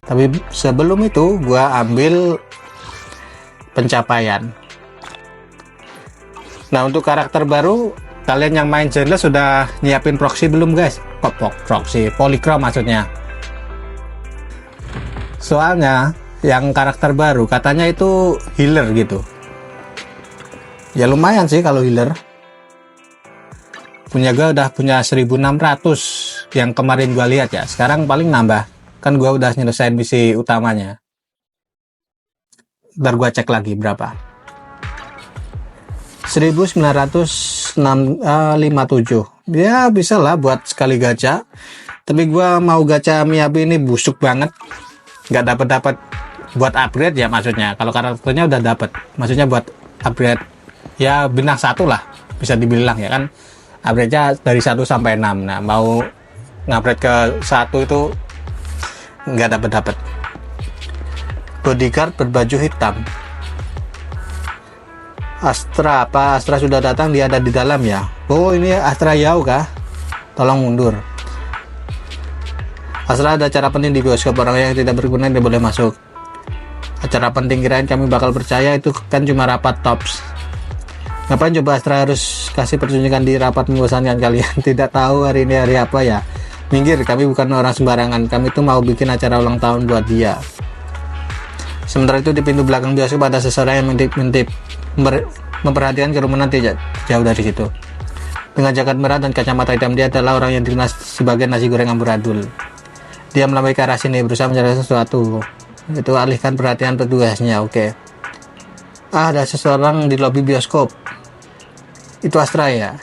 Tapi sebelum itu gua ambil pencapaian. Nah, untuk karakter baru, kalian yang main Chainless sudah nyiapin proxy belum guys? Proxy, polychrome maksudnya. Soalnya yang karakter baru katanya itu healer gitu. Ya lumayan sih kalau healer. Punya gue udah punya 1600 yang kemarin gua lihat ya. Sekarang paling nambah. Kan gua udah nyelesain misi utamanya. Ntar gua cek lagi berapa. 1957. Ya bisa lah buat sekali gacha. Tapi gua mau gacha Miyabi ini busuk banget. Nggak dapat buat upgrade ya maksudnya. Kalau karakternya udah dapat. Maksudnya buat upgrade ya bintang 1 lah. Bisa dibilang ya kan. Upgrade-nya dari 1 sampai 6. Nah, mau ngupgrade ke 1 itu nggak dapat. Bodyguard berbaju hitam. Astra sudah datang, dia ada di dalam ya. Oh, ini Astra Yao kah? Tolong mundur. Astra, ada acara penting di bioskop, orang yang tidak berguna tidak boleh masuk. Acara penting, kirain kami bakal percaya, itu kan cuma rapat tops. Ngapain coba Astra harus kasih pertunjukan di rapat membosankan kalian? Tidak tahu hari ini hari apa ya? Minggir, kami bukan orang sembarangan. Kami tuh mau bikin acara ulang tahun buat dia. Sementara itu di pintu belakang bioskop ada seseorang yang mengintip memperhatikan kerumunan tidak jauh dari situ. Dengan jaket merah dan kacamata hitam, dia adalah orang yang dikenal sebagai nasi goreng amburadul. Dia melambai ke arah sini, berusaha mencari sesuatu. Itu alihkan perhatian petugasnya. Oke. Ada seseorang di lobi bioskop. Itu Astra ya.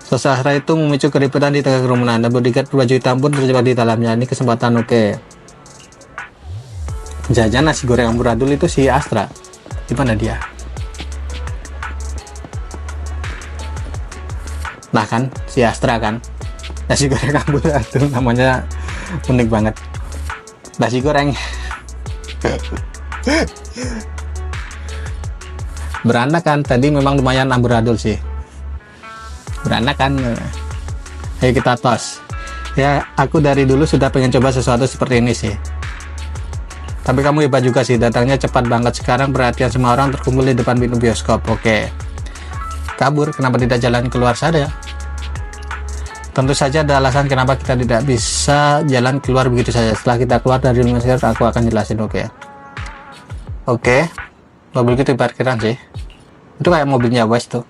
Sosok itu memicu keributan di tengah kerumunan dan bodyguard berbaju hitam pun terjebak di dalamnya. Ini kesempatan oke. Jajan nasi goreng amburadul itu si Astra. Di mana dia? Nah kan, si Astra kan. Nasi goreng amburadul namanya unik banget. Nasi goreng. Beranak kan, tadi memang lumayan amburadul sih. Beranak kan. Ayo kita tos. Ya, aku dari dulu sudah pengen coba sesuatu seperti ini sih. Tapi kamu hebat juga sih, datangnya cepat banget. Sekarang perhatian semua orang terkumpul di depan pintu bioskop. Oke. Kabur, kenapa tidak jalan keluar saja? Tentu saja ada alasan kenapa kita tidak bisa jalan keluar begitu saja. Setelah kita keluar dari rumah, aku akan jelasin. Oke. Mobil itu di parkiran sih. Itu kayak mobilnya West tuh.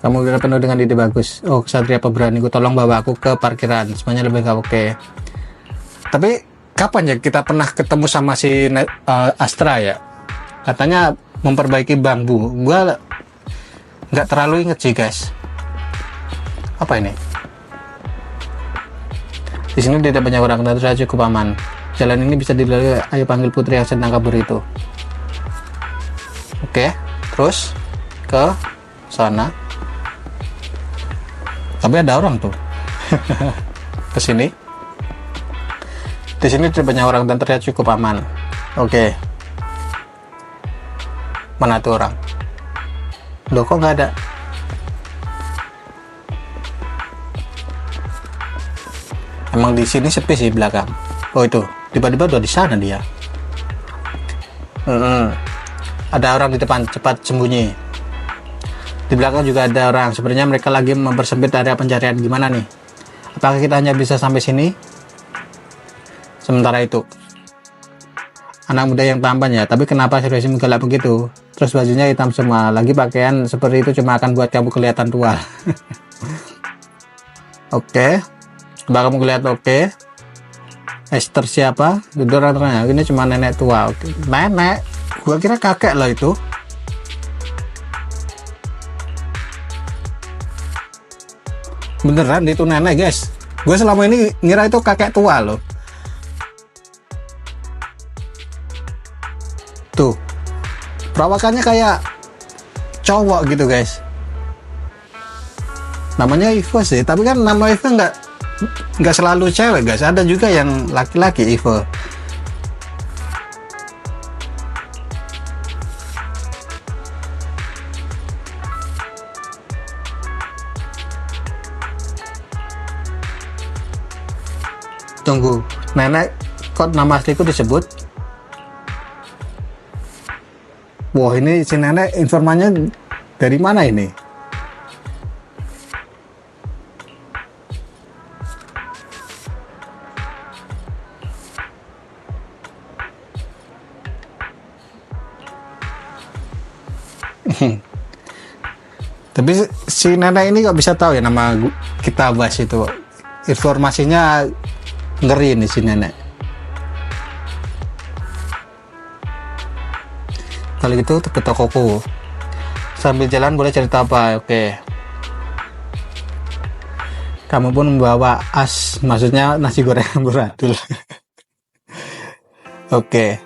Kamu kira penuh dengan ide bagus. Oh, Ksatria pemberani, tolong bawa aku ke parkiran. Semuanya lebih gak oke. Tapi kapan ya kita pernah ketemu sama si Astra ya? Katanya memperbaiki bambu. Gua nggak terlalu inget sih guys. Apa ini? Di sini tidak banyak orang dan sudah cukup aman. Jalan ini bisa dilalui. Ayo panggil putri yang sedang kabur itu. Oke, terus ke sana. Tapi ada orang tuh. Ke sini. Di sini tidak banyak orang dan terlihat cukup aman. Oke. Mana tuh orang? Loh, kok nggak ada? Emang di sini sepi sih belakang. Oh itu, tiba-tiba udah di sana dia. Ada orang di depan, cepat sembunyi. Di belakang juga ada orang. Sebenarnya mereka lagi mempersempit area pencarian. Gimana nih? Apakah kita hanya bisa sampai sini? Sementara itu, anak muda yang tampan ya. Tapi kenapa situasi menggelap begitu? Terus bajunya hitam semua. Lagi pakaian seperti itu cuma akan buat kamu kelihatan tua. Oke. Coba kamu kelihatan oke. Esther siapa? Itu orang-orangnya. Ini cuma nenek tua. Oke. Nenek. Gua kira kakek loh itu. Beneran itu nenek guys. Gue selama ini ngira itu kakek tua loh. Tuh, perawakannya kayak cowok gitu guys. Namanya Ivo sih, tapi kan nama Ivo nggak selalu cewek guys. Ada juga yang laki-laki Ivo. Tunggu, nenek kok nama asliku disebut? Wah, ini si nenek informannya dari mana ini? Tapi si nenek ini kok bisa tahu ya nama kita bahas itu? Informasinya ngeri nih si nenek. Kalau gitu ke tokoku. Sambil jalan boleh cerita apa? Oke. Kamu pun membawa as, maksudnya nasi goreng amburadul. Oke.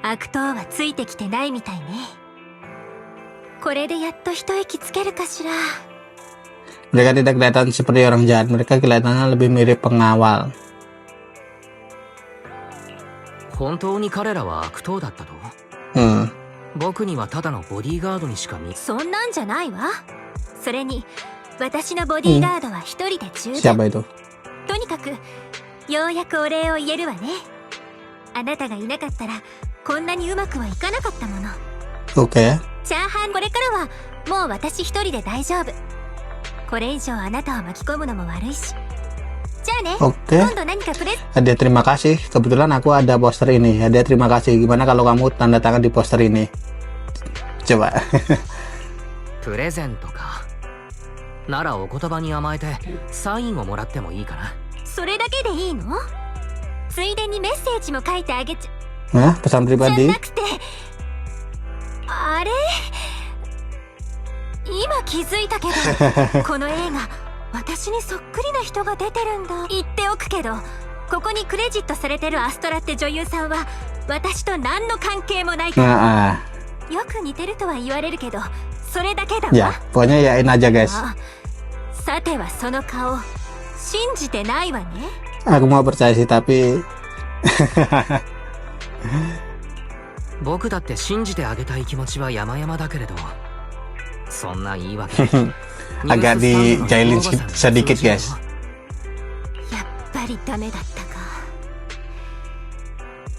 悪党はついてきてないみたいね。これでやっと一息つけるかしら。 Mereka tidak kelihatan seperti orang jahat, mereka kelihatannya lebih mirip pengawal. 本当に彼らは悪党だったと？僕にはただのボディーガードにしか見。そんなんじゃないわ。それに私のボディーガードは一人で十分。 Siapa itu? とにかくようやくお礼を言えるわね。あなたがいなかったらこんなにうまくはいかなかったもの。 Oke. チャーハン、これからはもう私一人で大丈夫。これ以上あなたを巻き込むのも悪いし。じゃあね。 Oke. 今度何かプレ。 Hadiah terima kasih. Kebetulan aku ada poster ini. Hadiah terima kasih. Gimana kalau kamu tanda tangan di poster ini? Coba. プレゼントか。ならお言葉に甘えてサインをもらってもいいかな。それだけでいいの？ついでにメッセージも書いてあげちゃ。 Hah? Pesan じゃ pribadi? なくて、あれ？今気づいたけど、この映画私にそっくりな人が出てるんだ。言っておくけど、ここにクレジットされてるアストラって女優さんは私と何の関係もないから。 Nah, よく似てるとは言われるけど、それだけだ ya, わ。 pokoknya yain aja guys. あ、さてはその顔信じてないわね。 Aku mau percaya sih, tapi 僕だって信じてあげたい気持ちは山々だけれど、そんな言い訳。 agak dijailin sedikit guys. やっぱりダメだったか。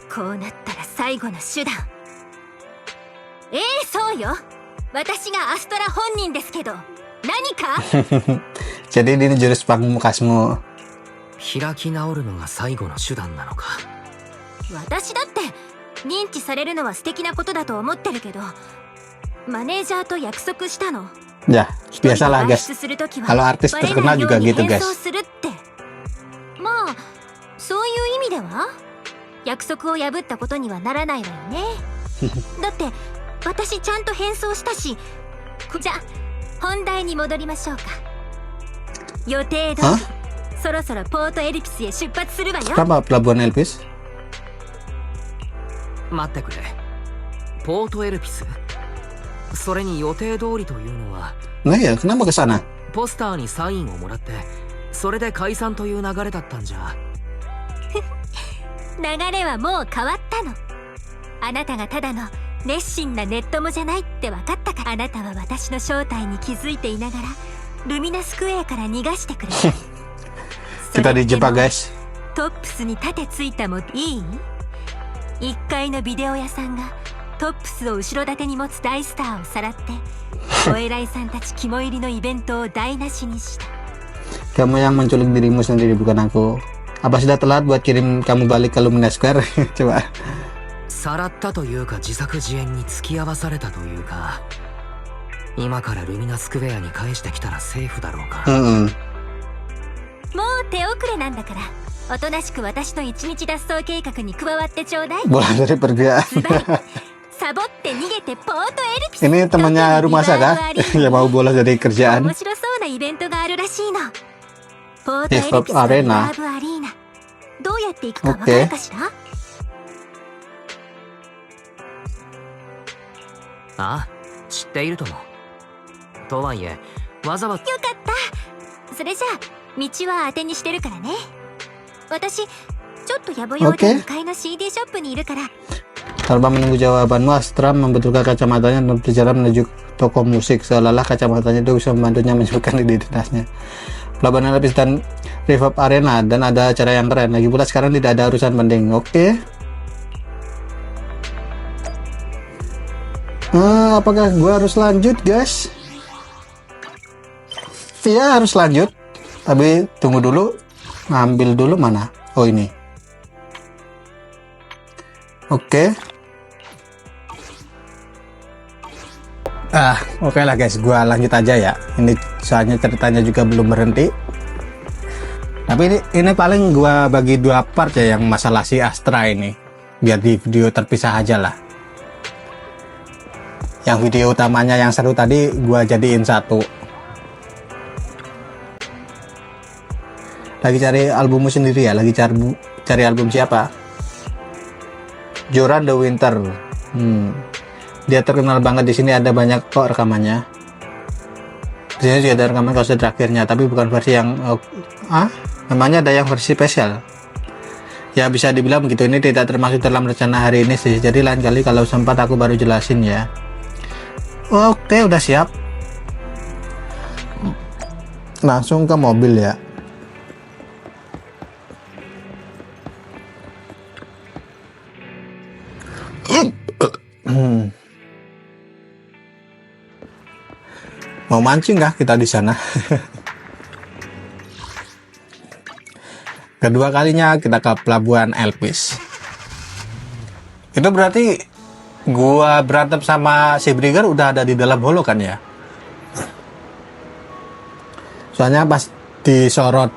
こうなったら最後の手段。そうよ。私がアストラ本人ですけど、何か？ Jadi ini jurus pamungkasmu. 開き直るのが最後の手段なのか。私だって認知されるのは素敵なことだと思ってるけど、マネージャーと約束したの。 Ya, biasalah guys. するときは Kalau artis バレ terkenal ないよ juga うに gitu 変 guys. 装するって。まあそういう意味では約束を破ったことにはならないわよね。だって私ちゃんと変装したし。じゃあ本題に戻りましょうか。予定通りそろそろポートエルピスへ出発するわよ。 Kenapa Pelabuhan Elpis? 待ってくれ。ポートエルピス？それに予定通りというのは。 Nah ya, kenapa ke sana? ポスターにサインをもらって、それで解散という流れだったんじゃ。流れはもう変わったの。あなたがただの熱心なネットモじゃないって分かったから。あなたは私の正体に気づいていながらルミナスクエアから逃がしてくれた。 Kita dijebak guys. トップスに盾ついたもいい？1階のビデオ屋さんがトップスを後ろ盾に持つ大スターをさらってお偉いさんたち肝入りのイベントを台無しにした。 Kamu yang menculik dirimu sendiri, bukan aku. Apa sudah telat buat kirim kamu balik ke Lumina Square? Coba. さらったというか自作自演に付き合わされたというか、今からルミナスクエアに返してきたらセーフだろうか。もう手遅れなんだから、おとなしく私の一日脱走計画に加わってちょうだい。 Bola dari pergian. サボって逃げてポートエルピス。 Ini temannya Rumasa kan? Yang mau bolos dari kerjaan. 面白そうなイベントがあるらしいの。ポートエルピス Hip-hop とリ Arena バーブアリーナ。どうやって行くかわかるかしら？ああ、知っているとも。とはいえ、わざわざ。よかった。それじゃあ道は当てにしてるからね。私ちょっとやぼ用で向かいの CD ショップにいるから。 Tanpa menunggu jawabanmu, Astra membetulkan kacamatanya dan berjalan menuju toko musik. Seolah-olah kacamatanya itu bisa membantunya menyembuhkan identitasnya. Pelabuhan Elpis dan Reverb Arena, dan ada acara yang keren. Lagi pula sekarang tidak ada urusan penting. Oke. Apakah gua harus lanjut, guys? Iya, harus lanjut. Tapi tunggu dulu. Ngambil dulu mana? Oh, ini. Oke. Oke lah guys, gua lanjut aja ya. Ini soalnya ceritanya juga belum berhenti. Tapi ini paling gua bagi 2 part ya, yang masalah si Astra ini. Biar di video terpisah aja lah. Yang video utamanya yang seru tadi gua jadiin 1. Lagi cari albummu sendiri ya? Lagi cari album siapa? Joran The Winter. Dia terkenal banget di sini, ada banyak kok rekamannya. Di sini juga ada rekaman konser terakhirnya, tapi bukan versi yang namanya ada yang versi spesial. Ya bisa dibilang begitu, ini tidak termasuk dalam rencana hari ini sih. Jadi lain kali kalau sempat aku baru jelasin ya. Oke, udah siap. Langsung ke mobil ya. Mau mancing kah kita di sana? Kedua kalinya kita ke Pelabuhan Elpis. Itu berarti gua berantem sama si Brigger udah ada di dalam holo kan ya? Soalnya pas disorot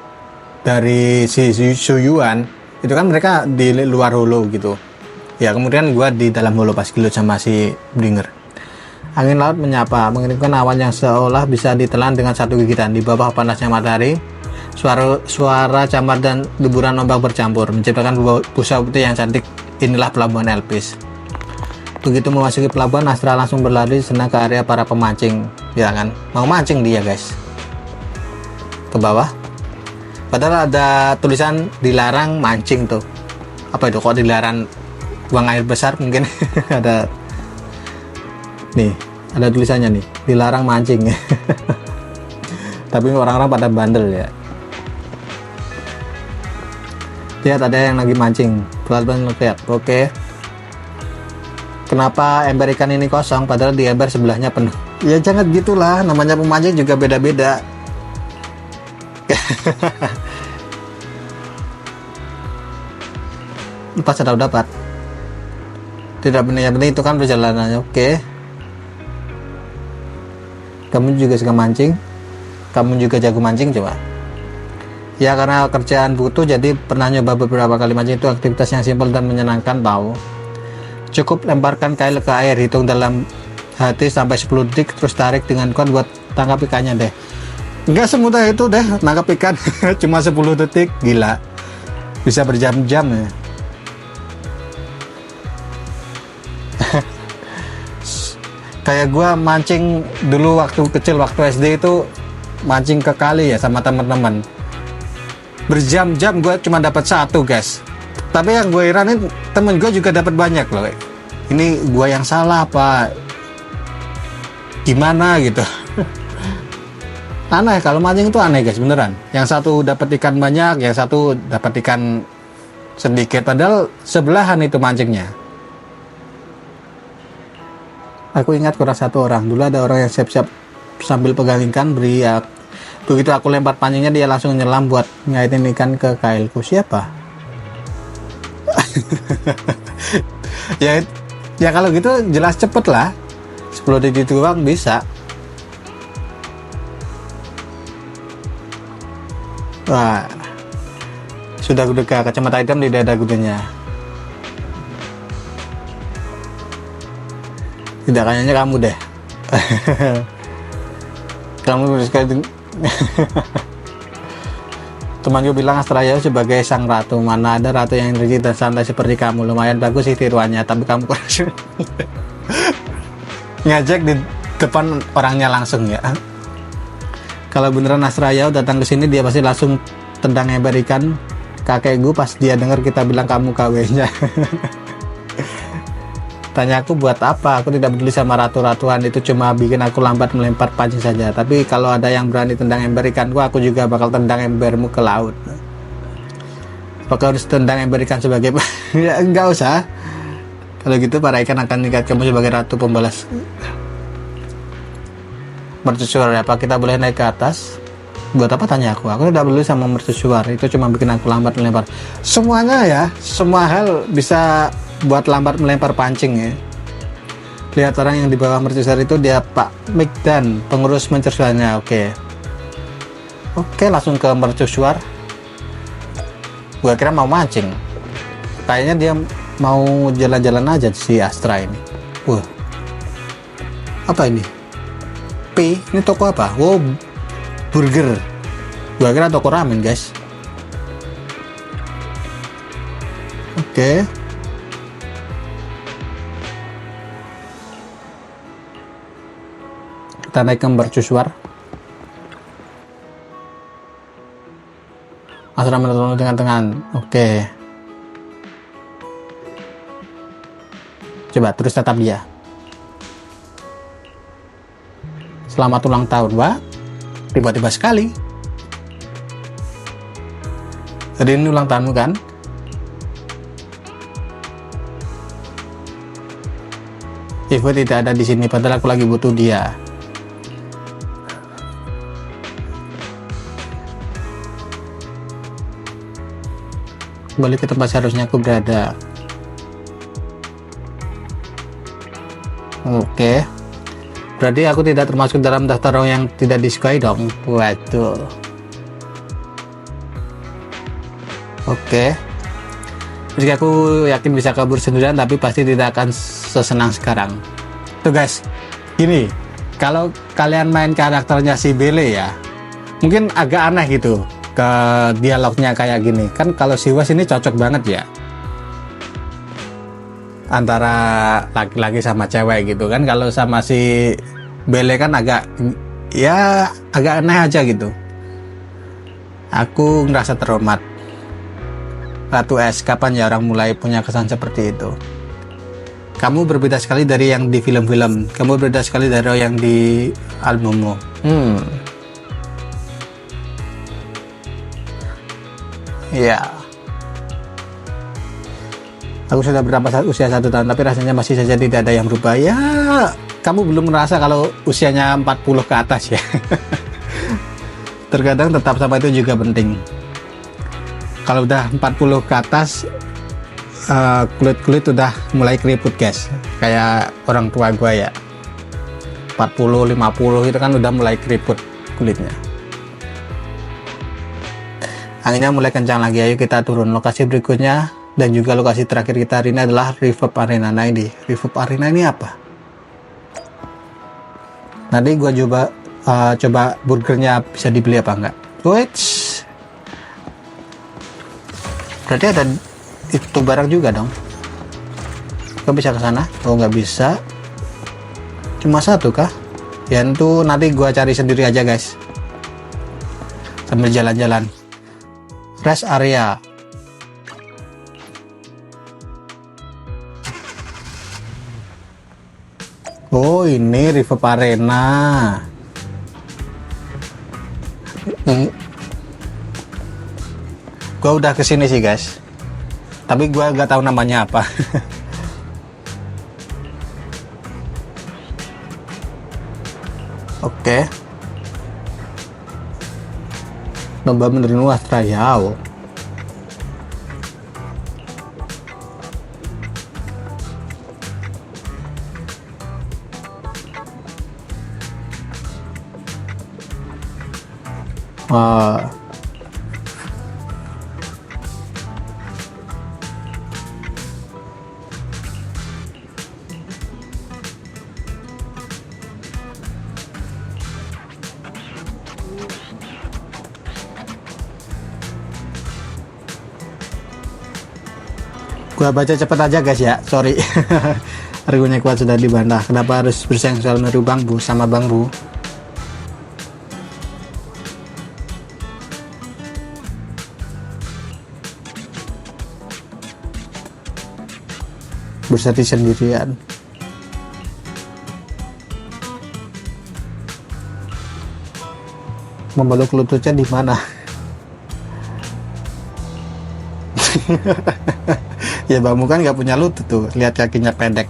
dari si Suyuan, itu kan mereka di luar holo gitu. Ya kemudian gua di dalam holo pas gelut sama si Brigger. Angin laut menyapa, mengirimkan awan yang seolah bisa ditelan dengan satu gigitan. Di bawah panasnya matahari, suara camar dan deburan ombak bercampur, menciptakan busa putih yang cantik. Inilah Pelabuhan Elpis. Begitu memasuki pelabuhan, Astra langsung berlari senang ke area para pemancing. Ya kan, mau mancing dia guys. Ke bawah. Padahal ada tulisan dilarang mancing tuh. Apa itu, kok dilarang buang air besar mungkin. Ada nih, ada tulisannya nih, dilarang mancing. Tapi orang-orang pada bandel ya. Lihat ada yang lagi mancing, pelan-pelan lihat. Oke. Kenapa ember ikan ini kosong padahal di ember sebelahnya penuh? Ya jangan gitulah, namanya pemancing juga beda-beda. Pas sudah dapat. Tidak benar, yang penting itu kan perjalanannya. Oke. Kamu juga suka mancing? Kamu juga jago mancing coba? Ya karena kerjaan butuh, jadi pernah nyoba beberapa kali mancing. Itu aktivitas yang simpel dan menyenangkan tahu. Cukup lemparkan kail ke air, hitung dalam hati sampai 10 detik, terus tarik dengan kuat buat tangkap ikannya deh. Enggak semudah itu deh nangkap ikan. Cuma 10 detik, gila. Bisa berjam-jam ya. Kayak gua mancing dulu waktu kecil, waktu SD itu mancing ke kali ya sama teman-teman. Berjam-jam gua cuma dapat 1 guys. Tapi yang gue iranin temen gue juga dapat banyak loh. Ini gua yang salah apa gimana gitu. Aneh kalau mancing itu aneh guys, beneran. Yang satu dapat ikan banyak, yang satu dapat ikan sedikit. Padahal sebelahan itu mancingnya. Aku ingat kurang 1 orang. Dulu ada orang yang siap-siap sambil pegang ikan beri ya. Begitu aku lempar pancingnya, dia langsung nyelam buat ngaitin ikan ke kailku. Siapa? ya kalau gitu jelas cepet lah. 10 detik doang bisa. Wah, sudah gudega, kacamata hitam di dada gudenya. Tidak, kayaknya kamu deh. Kamu sekali. Teman gue bilang Astraya sebagai sang ratu. Mana ada ratu yang rigid dan santai seperti kamu. Lumayan bagus sih tiruannya, tapi kamu ngajak di depan orangnya langsung ya. Kalau beneran Astraya datang ke sini, dia pasti langsung tendang ember ikan kakek gue pas dia dengar kita bilang kamu KW-nya. tanya aku buat apa? Aku tidak peduli sama ratu-ratuan, itu cuma bikin aku lambat melempar pancing saja. Tapi kalau ada yang berani tendang ember ikanku, aku juga bakal tendang embermu ke laut. Apakah harus tendang ember ikan sebagai ya enggak usah. Kalau gitu para ikan akan mengikat kamu sebagai ratu pembalas. Mercusuar, apa kita boleh naik ke atas? Buat apa tanya aku? Aku tidak peduli sama mercusuar, itu cuma bikin aku lambat melempar. Semuanya ya, semua hal bisa buat lambat melempar pancing ya. Lihat orang yang di bawah mercusuar itu, dia Pak Migdan, pengurus mercusuarnya. Oke, langsung ke mercusuar. Gua kira mau mancing, kayaknya dia mau jalan-jalan aja si Astra ini. Wah, apa ini? Ini toko apa? Wow, burger. Gua kira toko ramen guys. Oke. Kita naik ke mercusuar. Asrama menemukan dengan tangan. Oke. Coba terus tatap dia. Selamat ulang tahun, Pak. Tiba-tiba sekali. Jadi ini ulang tahunmu kan? Ivo tidak ada di sini, padahal aku lagi butuh dia. Balik ke tempat seharusnya aku berada. Oke. Berarti aku tidak termasuk dalam daftar orang yang tidak disukai dong. Waduh. Oke. Meski aku yakin bisa kabur sendirian, tapi pasti tidak akan sesenang sekarang. Tuh guys, gini, kalau kalian main karakternya si Bele ya, mungkin agak aneh gitu ke dialognya kayak gini. Kan kalau si Was ini cocok banget ya, antara laki-laki sama cewek gitu kan. Kalau sama si Bele kan agak aneh aja gitu. Aku ngerasa terhormat. Ratu Es, kapan ya orang mulai punya kesan seperti itu? Kamu berbeda sekali dari yang di film-film. Kamu berbeda sekali dari yang di albummu. Ya. Aku sudah bertambah usia 1 tahun, tapi rasanya masih saja tidak ada yang berubah. Ya, kamu belum merasa kalau usianya 40 ke atas ya. Terkadang tetap sama itu juga penting. Kalau udah 40 ke atas, kulit-kulit udah mulai keriput guys. Kayak orang tua gua ya, 40, 50 itu kan udah mulai keriput kulitnya. Anginnya mulai kencang lagi, ayo kita turun. Lokasi berikutnya dan juga lokasi terakhir kita hari ini adalah Reverb Arena. Nah ini, Reverb Arena ini apa? Nanti gua coba burgernya bisa dibeli apa enggak. Wait, berarti ada itu barang juga dong. Kau bisa ke sana? Oh nggak bisa. Cuma satu kah? Ya itu nanti gua cari sendiri aja guys. Sambil jalan-jalan. Rest area. Oh ini Reverb Arena. Gua udah kesini sih guys, tapi gua nggak tahu namanya apa. Oke. Lomba menerima Astra Yao. Gua baca cepet aja guys ya, sorry. Argunya kuat sudah dibantah. Kenapa harus bersaing soal meniru Bang Bu sama Bang Bu? bersedih sendirian. Memeluk lututnya di mana? Ya Bamu kan nggak punya lutut tuh, lihat kakinya pendek.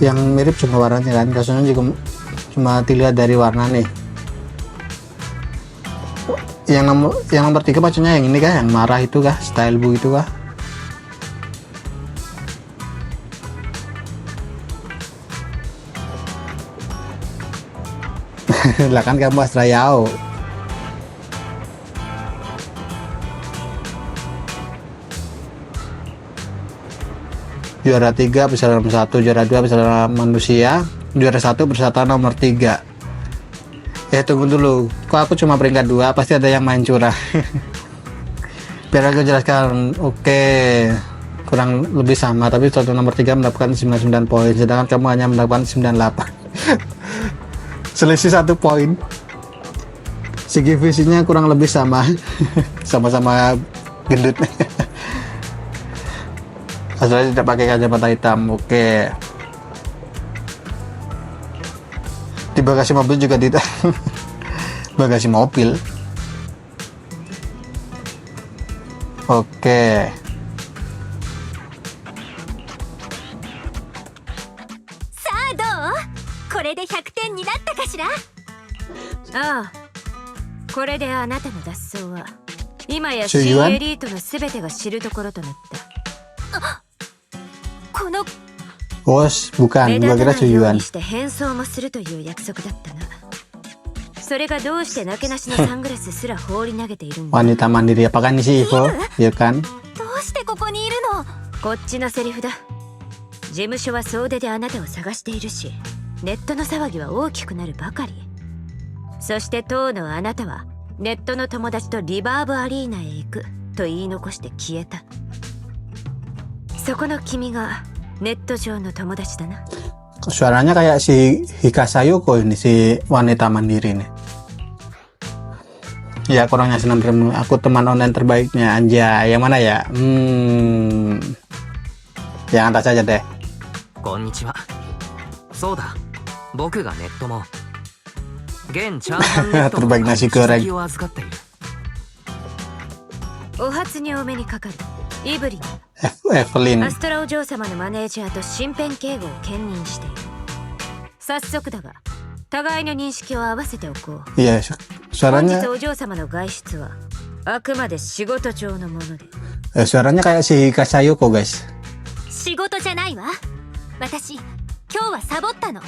Yang mirip cuma warnanya kan, kasusnya juga cuma dilihat dari warna nih. Yang nomor 3 maksudnya yang ini kah, yang marah itu kah, style bu itu kah? Lah kan kamu Astra Yao. Juara 3 bersama nomor 1, juara 2 bersama manusia, juara 1 bersama nomor 3. Tunggu dulu, kok aku cuma peringkat 2, pasti ada yang main curang. Biar aku jelaskan. Oke, kurang lebih sama, tapi satu nomor 3 mendapatkan 99 poin, sedangkan kamu hanya mendapatkan 98. Selisih 1 poin. Segi visinya kurang lebih sama. Sama-sama gendut. Asalnya tidak pakai kacamata hitam. Oke. Di bagasi mobil juga tidak. Bagasi mobil. Oke. Sado, これで100点になったかしら。ああ、これであなたの脱走は今や新エリートのすべてが知るところとなった。この Bos, bukan, gua kira Chuyuan. して変装もするという約束だったな。それがどうしてなけなしのサングラスすら放り投げているんだ。 Wanita mandiri, apakah ini si Ivo? Ya kan? どうしてここにいるの。こっちのセリフだ。事務所は総出であなたを探しているし、ネットの騒ぎは大きくなるばかり。そして当のあなたはネットの友達とリバーブアリーナへ行くと言い残して消えた。そこの君がネット上の友達だな。 Suaranya kayak si Hika Sayoko ini, si wanita mandiri nih. Ya, kurang ngasih nomor. Aku teman online terbaiknya. Anjay, yang mana ya? Yang atas aja deh. こんにちは。そうだ、僕がネットも現チャーハンネットの Terbaik nasi goreng. を預かっている。お初にお目にかかるイブリン。 Evelyn. アストラお嬢様のマネージャーと身辺警護を兼任している。早速だが互いの認識を合わせておこう。 Iya, 本日 suaranya お嬢様の外出はあくまで仕事上のもので。 suaranya kayak si Hika Sayoko, guys. 仕事じゃないわ。私今日はサボったの。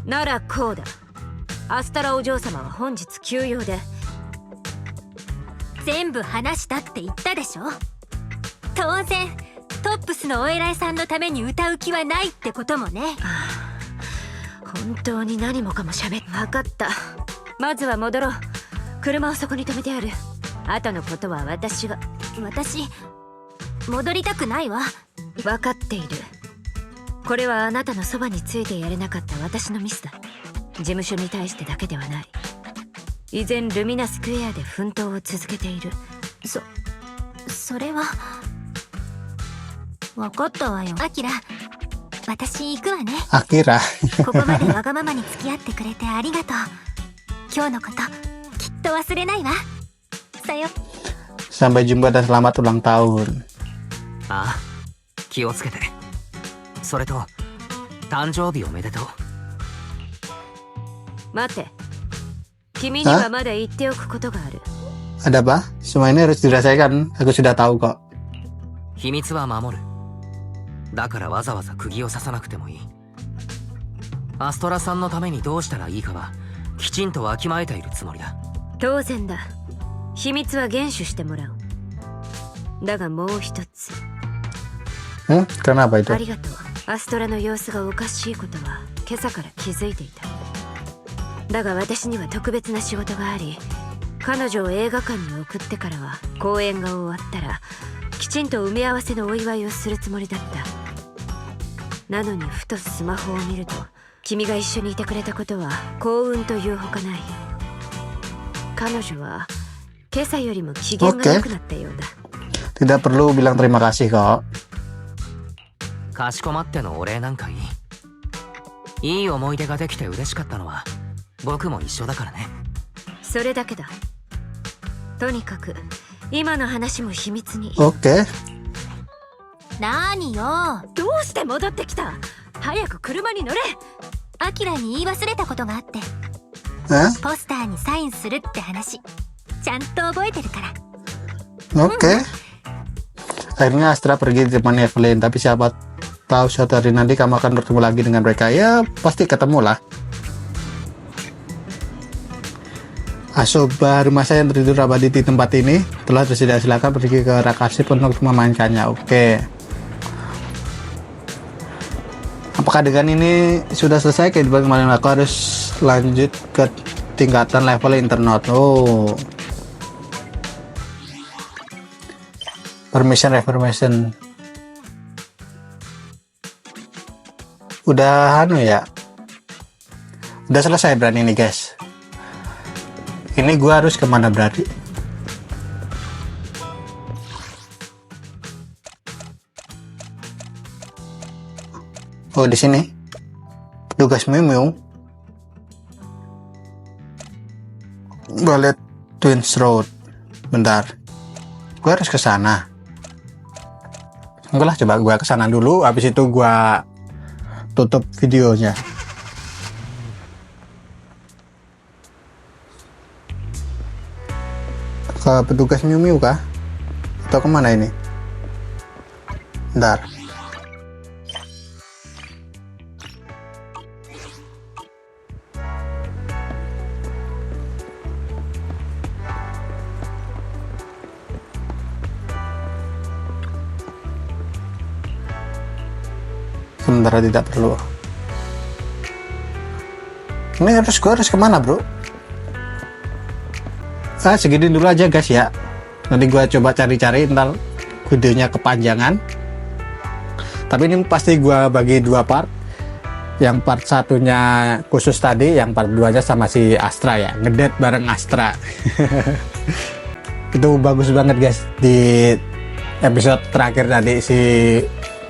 ならこうだ。アストラお嬢様は本日休養で。全部話したって言ったでしょ。当然トップスのお偉いさんのために歌う気はないってこともね。本当に何もかも喋っ。分かった。まずは戻ろう。車をそこに止めてある。後のことは私が。私戻りたくないわ。分かっている。これはあなたのそばについてやれなかった私のミスだ。事務所に対してだけではない。依然ルミナスクエアで奮闘を続けている。それは分かったわよ。アキラ、私行くわね。 Akira. ここまでわがままに付き合ってくれてありがとう。今日のこときっと忘れないわ。さよ。 Sampai jumpa dan selamat ulang tahun. ああ、気をつけて。それと誕生日おめでとう。待って、君にはまだ言っておくことがある。 Ada apa? Semua ini harus dirasakan. Aku sudah tahu kok. 秘密は守る。だからわざわざ釘を刺さなくてもいい。アストラさんのためにどうしたらいいかはきちんとわきまえているつもりだ。当然だ。秘密は厳守してもらおう。だがもう一つ。 Kenapa itu? ありがとう。アストラの様子がおかしいことは今朝から気づいていた。だが私には特別な仕事があり、彼女を映画館に送ってからは公演が終わったらきちんと埋め合わせのお祝いをするつもりだった。なのにふとスマホを見ると、君が一緒にいてくれたことは幸運というほかない。彼女は今朝よりも機嫌が良くなったようだ。Tidak perlu bilang terima kasih kok. かしこまってのお礼なんかいい。いい思い出ができて嬉しかったのは僕も一緒だからね。それだけだ。とにかく今の話も秘密に。Oke. なーによ。どうして戻ってきた？早く車に乗れ。アキラに言い忘れたことがあって、 ポスターにサインするって話ちゃんと覚えてるから。 Oke. Akhirnya Astra pergi ditemani Evelyn, tapi siapa tahu suatu hari nanti kamu akan bertemu lagi dengan mereka. Ya pasti ketemu lah. Asoba rumah saya yang tertidur abadi di tempat ini telah tersedia, silakan pergi ke rak arsip untuk memainkannya. Oke. Apakah dengan ini sudah selesai? Kehidupan kemarin aku harus lanjut ke tingkatan level internet. Oh. Permission reformation. Udah ya. Udah selesai berarti ini guys. Ini gua harus kemana berarti? Oh di sini. Petugas Miu. Ballet Twins Road. Bentar. Gua harus ke sana. Enggak lah, coba gua ke sana dulu, habis itu gua tutup videonya. Ke petugas Miu kah? Atau kemana ini? Bentar. Sementara tidak perlu. Ini gue harus kemana bro? Segini dulu aja guys ya. Nanti gue coba cari-cari, ntar videonya kepanjangan. Tapi ini pasti gue bagi dua part. Yang part satunya khusus tadi, yang part 2 nya sama si Astra ya, ngedate bareng Astra. Itu bagus banget guys. Di episode terakhir tadi si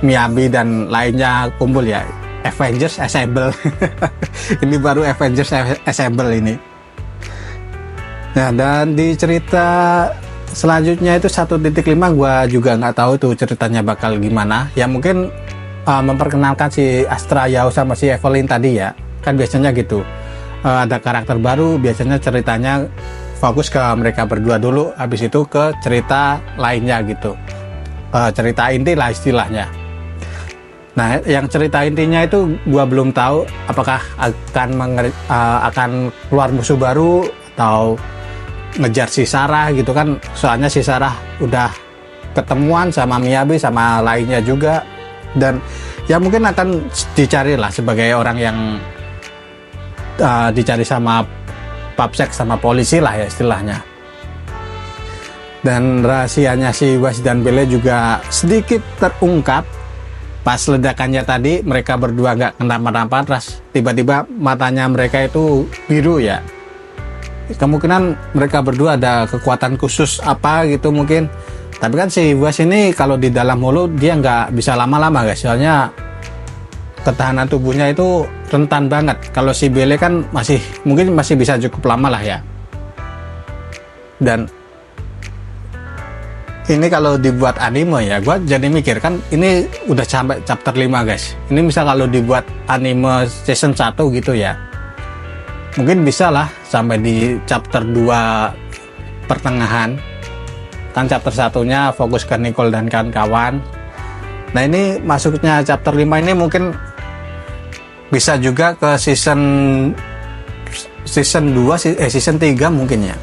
Miyabi dan lainnya kumpul ya, Avengers Assemble. Ini baru Avengers Assemble ini. Nah, dan di cerita selanjutnya itu 1.5 gua juga nggak tahu tuh ceritanya bakal gimana. Ya mungkin memperkenalkan si Astra Yao sama si Evelyn tadi ya. Kan biasanya gitu. Ada karakter baru, biasanya ceritanya fokus ke mereka berdua dulu, habis itu ke cerita lainnya gitu. Cerita inti lah istilahnya. Nah, yang cerita intinya itu gua belum tahu apakah akan keluar musuh baru atau ngejar si Sarah gitu kan. Soalnya si Sarah udah ketemuan sama Miyabi sama lainnya juga, dan ya mungkin akan dicari lah sebagai orang yang dicari sama Papsek sama polisi lah ya istilahnya. Dan rahasianya si Was dan Belle juga sedikit terungkap. Pas ledakannya tadi mereka berdua nggak kenapa-napa, terus tiba-tiba matanya mereka itu biru ya. Kemungkinan mereka berdua ada kekuatan khusus apa gitu mungkin. Tapi kan si Was ini kalau di dalam mulut dia nggak bisa lama-lama guys, soalnya ketahanan tubuhnya itu rentan banget. Kalau si Belle kan mungkin masih bisa cukup lama lah ya. Dan ini kalau dibuat anime ya, gue jadi mikir kan ini udah sampai chapter 5 guys. Ini misal kalau dibuat anime season 1 gitu ya, mungkin bisa lah sampai di chapter 2 pertengahan. Kan chapter satunya fokus ke Nicole dan kawan-kawan. Nah ini masuknya chapter 5 ini mungkin bisa juga ke season 2, season 3 mungkin ya.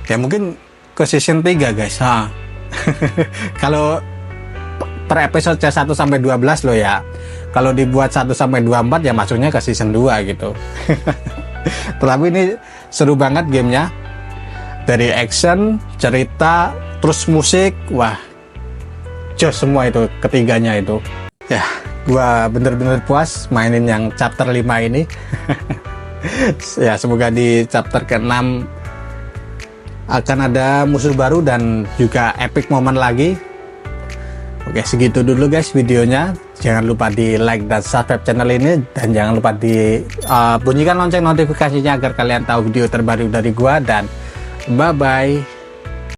Ya mungkin ke season 3 guys. Kalau per episode 1 sampai 12 loh ya. Kalau dibuat 1 sampai 24 ya masuknya ke season 2 gitu. Tetapi ini seru banget gamenya. Dari action, cerita, terus musik, wah jos semua itu ketiganya itu. Ya, Gua bener-bener puas mainin yang chapter 5 ini. Ya, semoga di chapter ke-6 akan ada musuh baru dan juga epic moment lagi. Oke, segitu dulu guys videonya. Jangan lupa di like dan subscribe channel ini, dan jangan lupa di bunyikan lonceng notifikasinya agar kalian tahu video terbaru dari gua, dan bye bye.